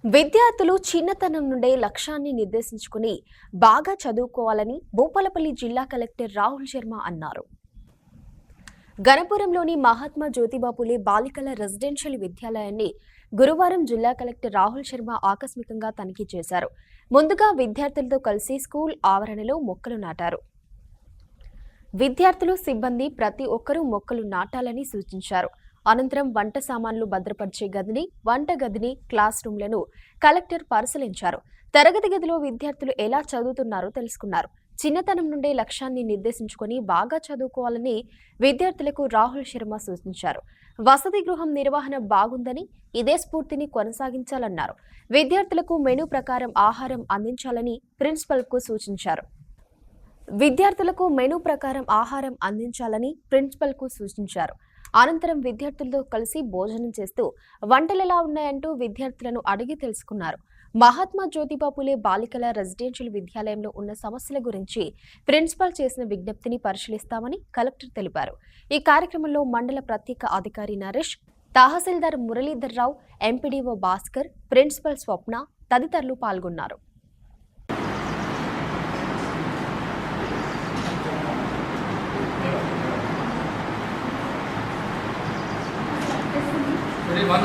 విద్యార్థులు చిన్నతనం నుండే లక్ష్యాన్ని నిర్దేశించుకుని బాగా చదువుకోవాలని భూపాలపల్లి జిల్లా కలెక్టర్ రాహుల్ శర్మ అన్నారు. గణపురంలోని మహాత్మా జ్యోతిబాపులే బాలికల రెసిడెన్షియల్ విద్యాలయాన్ని గురువారం జిల్లా కలెక్టర్ రాహుల్ శర్మ ఆకస్మికంగా తనిఖీ చేశారు. ముందుగా విద్యార్థులతో కలిసి స్కూల్ ఆవరణలో మొక్కలు నాటారు. విద్యార్థులు, సిబ్బంది ప్రతి ఒక్కరూ మొక్కలు నాటాలని సూచించారు. అనంతరం వంట సామాన్లు భద్రపరిచే గదిని, వంట గదిని, క్లాస్ రూమ్లను కలెక్టర్ పరిశీలించారు. తరగతి గదిలో విద్యార్థులు ఎలా చదువుతున్నారో తెలుసుకున్నారు. చిన్నతనం నుండే లక్ష్యాన్ని నిర్దేశించుకుని బాగా చదువుకోవాలని విద్యార్థులకు రాహుల్ శర్మ సూచించారు. వసతి గృహం నిర్వహణ బాగుందని, ఇదే స్ఫూర్తిని కొనసాగించాలన్నారు. విద్యార్థులకు మెనూ ప్రకారం ఆహారం అందించాలని ప్రిన్సిపల్కు సూచించారు. అనంతరం విద్యార్థులతో కలిసి భోజనం చేస్తూ వంటలెలా ఉన్నాయంటూ విద్యార్థులను అడిగి తెలుసుకున్నారు. మహాత్మా జ్యోతిబాపులే బాలికల రెసిడెన్షియల్ విద్యాలయంలో ఉన్న సమస్యల గురించి ప్రిన్సిపల్ చేసిన విజ్ఞప్తిని పరిశీలిస్తామని కలెక్టర్ తెలిపారు. ఈ కార్యక్రమంలో మండల ప్రత్యేక అధికారి నరేష్, తహసీల్దార్ మురళీధర్ రావు, ఎంపీడీఓ భాస్కర్, ప్రిన్సిపల్ స్వప్న తదితరులు పాల్గొన్నారు. One